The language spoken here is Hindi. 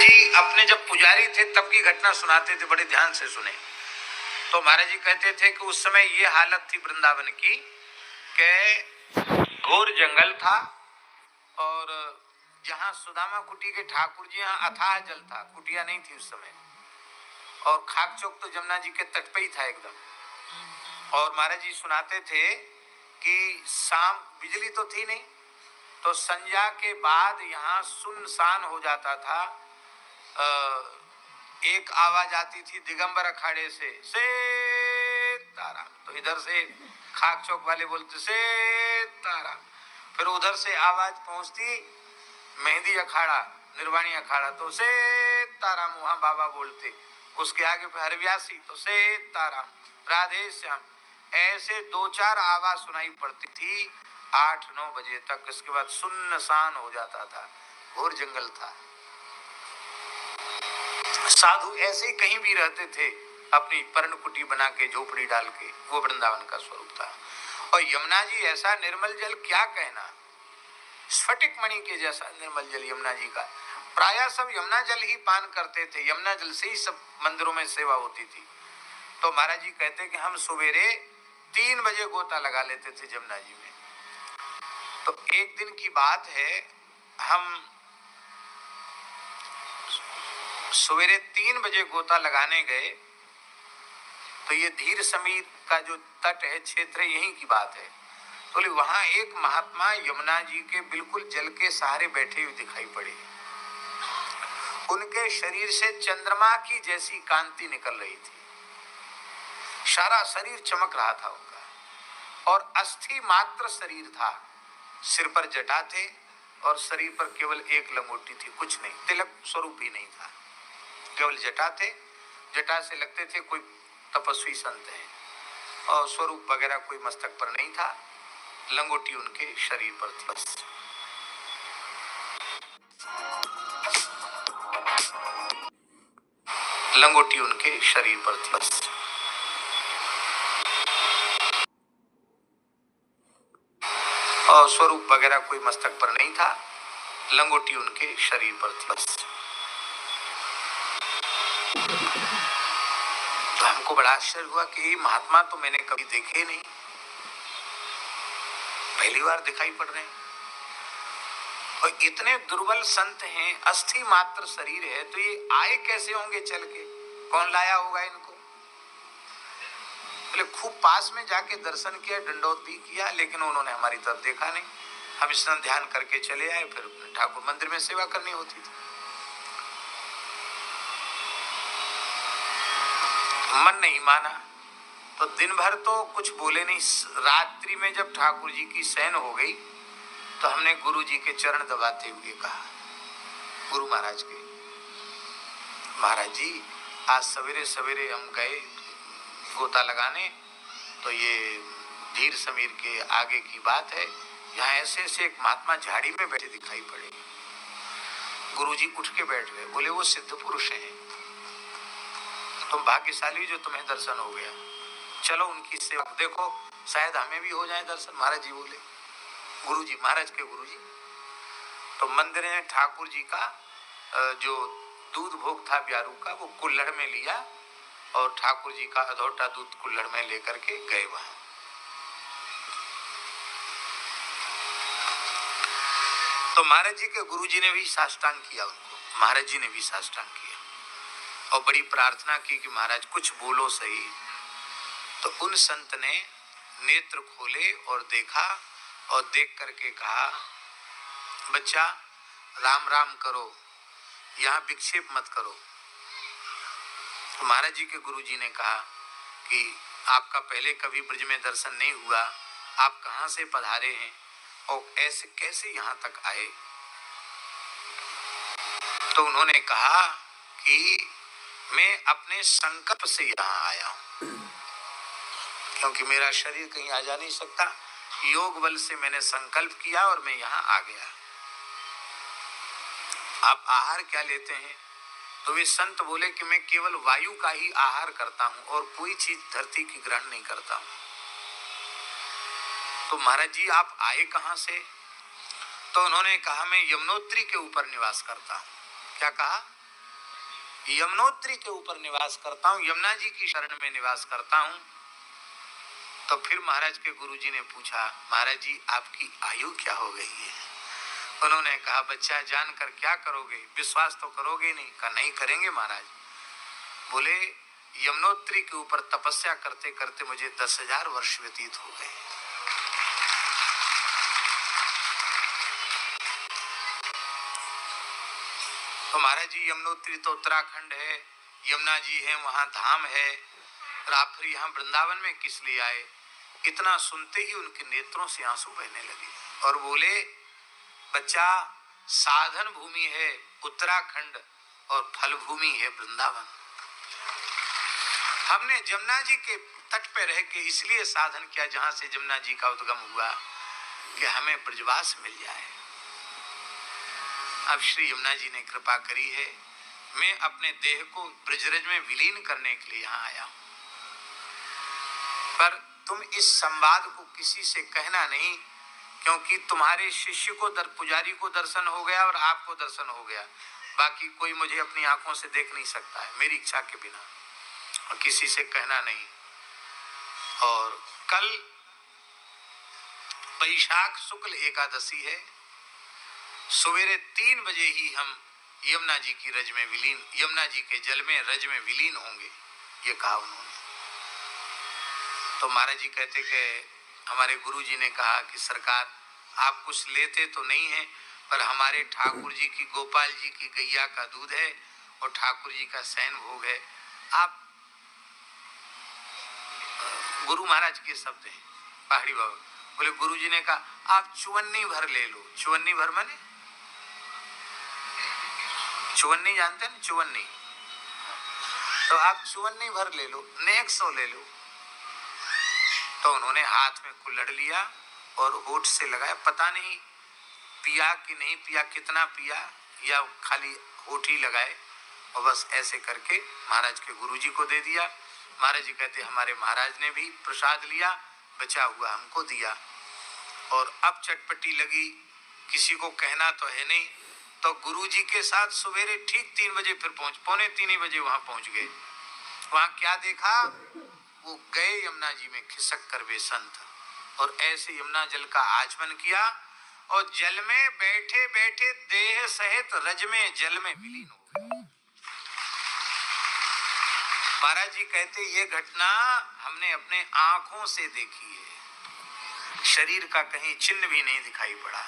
जी अपने जब पुजारी थे तब की घटना सुनाते थे, बड़े ध्यान से सुने। तो महाराज जी कहते थे कि उस समय ये हालत थी वृंदावन की कि घोर जंगल था और जहां सुदामा कुटी के ठाकुर जी, यहाँ अथाह जल था, कुटिया नहीं थी उस समय, और खाक चौक तो जमुना जी के तट पे ही था एकदम। और महाराज जी सुनाते थे कि शाम बिजली तो थी नहीं, तो संध्या के बाद यहाँ सुनसान हो जाता था। एक आवाज आती थी दिगंबर अखाड़े से तारा, तो इधर से खाक चौक वाले बोलते से तारा, फिर उधर से आवाज पहुंचती मेहंदी अखाड़ा, निर्वाणी अखाड़ा, तो से तारा वहां बाबा बोलते, उसके आगे फिर हरव्यासी, तो से तारा, राधे श्याम, ऐसे दो चार आवाज सुनाई पड़ती थी 8-9 बजे तक। इसके बाद सुनसान हो जाता था, घोर जंगल था। साधु ऐसे ही कहीं भी रहते थे, अपनी पर्णकुटी बना के, झोपड़ी डाल के, वो वृंदावन का स्वरूप था। और यमुना जी ऐसा निर्मल जल, क्या कहना, स्फटिक मणि के जैसा निर्मल जल यमुना जी का। प्रायः सब यमुना जल ही पान करते थे, यमुना जल से ही सब मंदिरों में सेवा होती थी। तो महाराज जी कहते कि हम सवेरे 3 बजे गोता लगा लेते थे यमुना जी में। तो एक दिन की बात है, हम सवेरे 3 बजे गोता लगाने गए, तो ये धीर समीर का जो तट है, क्षेत्र, यहीं की बात है। तो वहां एक महात्मा यमुना जी के बिल्कुल जल के सहारे बैठे हुए दिखाई पड़े। उनके शरीर से चंद्रमा की जैसी कांति निकल रही थी, सारा शरीर चमक रहा था उनका, और अस्थि मात्र शरीर था। सिर पर जटा थे और शरीर पर केवल एक लंगोटी थी, कुछ नहीं, तिलक स्वरूप ही नहीं था, केवल जटा थे। जटा से लगते थे कोई तपस्वी संत हैं, और स्वरूप वगैरह कोई मस्तक पर नहीं था, लंगोटी उनके शरीर पर थी बस। लंगोटी उनके शरीर पर थी बस। और स्वरूप वगैरह कोई मस्तक पर नहीं था, लंगोटी उनके शरीर पर थी बस। तो हमको बड़ा आश्चर्य हुआ कि ये महात्मा तो मैंने कभी देखे नहीं, पहली बार दिखाई पड़ रहे हैं। और इतने दुर्बल संत हैं, अस्थि मात्र शरीर है, तो ये आए कैसे होंगे चल के, कौन लाया होगा इनको? बोले खूब पास में जाके दर्शन किया, दंडोत भी किया, लेकिन उन्होंने हमारी तरफ देखा नहीं। हम इस तरह ध्यान करके चले आए, फिर ठाकुर मंदिर में सेवा करनी होती थी। मन नहीं माना, तो दिन भर तो कुछ बोले नहीं। रात्रि में जब ठाकुर जी की शयन हो गई, तो हमने गुरु जी के चरण दबाते हुए कहा, गुरु महाराज के, महाराज जी आज सवेरे सवेरे हम गए गोता लगाने, तो ये धीर समीर के आगे की बात है, यहाँ ऐसे ऐसे एक महात्मा झाड़ी में बैठे दिखाई पड़े। गुरु जी उठ के बैठ गए, बोले वो सिद्ध पुरुष हैं, तुम भाग्यशाली जो तुम्हें दर्शन हो गया, चलो उनकी सेवा देखो, शायद हमें भी हो जाए दर्शन। महाराज जी बोले, गुरु जी, महाराज के गुरु जी। तो मंदिर में ठाकुर जी का जो दूध भोग था ब्यारू का, वो कुल्हड़ में लिया, और ठाकुर जी का अधौटा दूध कुल्हड़ में लेकर के गए वहां। तो महाराज जी के गुरु जी ने भी साष्टांग किया उनको, महाराज जी ने भी साष्टांग किया, और बड़ी प्रार्थना की कि महाराज कुछ बोलो सही। तो उन संत ने नेत्र खोले और देखा, और देख करके कहा, बच्चा राम राम करो, यहाँ विक्षेप मत करो। तो महाराज जी के गुरु जी ने कहा कि आपका पहले कभी ब्रज में दर्शन नहीं हुआ, आप कहाँ से पधारे हैं और ऐसे कैसे यहाँ तक आए? तो उन्होंने कहा कि मैं अपने संकल्प से यहाँ आया हूँ, क्योंकि मेरा शरीर कहीं आ जा नहीं सकता, योग बल से मैंने संकल्प किया और मैं यहाँ आ गया। आप आहार क्या लेते हैं? तो वे संत बोले कि मैं केवल वायु का ही आहार करता हूं और कोई चीज धरती की ग्रहण नहीं करता हूं। तो महाराज जी आप आए कहां से? तो उन्होंने कहा मैं यमुनोत्री के ऊपर निवास करता हूं। क्या कहा? यमुनोत्री के ऊपर निवास करता हूँ, यमुना जी की शरण में निवास करता हूँ। तो फिर महाराज के गुरुजी ने पूछा, महाराज जी आपकी आयु क्या हो गई है? उन्होंने कहा, बच्चा जानकर क्या करोगे, विश्वास तो करोगे नहीं। कहा नहीं करेंगे महाराज। बोले यमुनोत्री के ऊपर तपस्या करते करते मुझे 10,000 वर्ष व्यतीत हो गए। तो महाराज जी यमुनोत्री तो उत्तराखंड है, यमुना जी है, वहां धाम है, और आप फिर यहाँ वृंदावन में किस लिए आए? इतना सुनते ही उनके नेत्रों से आंसू बहने लगे और बोले, बच्चा साधन भूमि है उत्तराखंड और फल भूमि है वृंदावन। हमने जमुना जी के तट पे रह के इसलिए साधन किया जहां से जमुना जी का उद्गम हुआ कि हमें ब्रजवास मिल जाए। अब श्री यमुना जी ने कृपा करी है, मैं अपने देह को ब्रजरज में विलीन करने के लिए यहाँ आया हूं। पर तुम इस संवाद को किसी से कहना नहीं, क्योंकि तुम्हारे शिष्य को पुजारी को दर्शन हो गया और आपको दर्शन हो गया, बाकी कोई मुझे अपनी आंखों से देख नहीं सकता है मेरी इच्छा के बिना, और किसी से कहना नहीं। और कल वैशाख शुक्ल एकादशी है, सवेरे 3 बजे ही हम यमुना जी की रज में विलीन, यमुना जी के जल में रज में विलीन होंगे, ये कहा उन्होंने। तो महाराज जी कहते कि हमारे गुरु जी ने कहा कि सरकार आप कुछ लेते तो नहीं है, पर हमारे ठाकुर जी की, गोपाल जी की गैया का दूध है और ठाकुर जी का शयन भोग है। आप, गुरु महाराज के शब्द हैं, पहाड़ी बाबा बोले, गुरु जी ने कहा आप चुवन्नी भर ले लो। चुवन्नी भर माने, चुवन्नी जानते हैं ना, चुवन्नी, तो आप चुवन्नी भर ले लो, नेक 100 ले लो। तो उन्होंने हाथ में कुल्हड़ लिया और होठ से लगाया, पता नहीं पिया कि नहीं पिया, कितना पिया या खाली होठ ही लगाए, और बस ऐसे करके महाराज के गुरुजी को दे दिया। महाराज जी कहते हमारे महाराज ने भी प्रसाद लिया, बचा हुआ हमको दिया। और अब चटपटी लगी, किसी को कहना तो है नहीं, तो गुरुजी के साथ सवेरे ठीक 3 बजे फिर पौने 3 ही बजे वहां पहुंच गए। वहां क्या देखा, वो गए यमुना जी में खिसक कर वे संत, और ऐसे यमुना जल का आचमन किया और जल में बैठे बैठे देह सहित रज में जल में विलीन हो गए। महाराज जी कहते ये घटना हमने अपने आंखों से देखी है, शरीर का कहीं चिन्ह भी नहीं दिखाई पड़ा।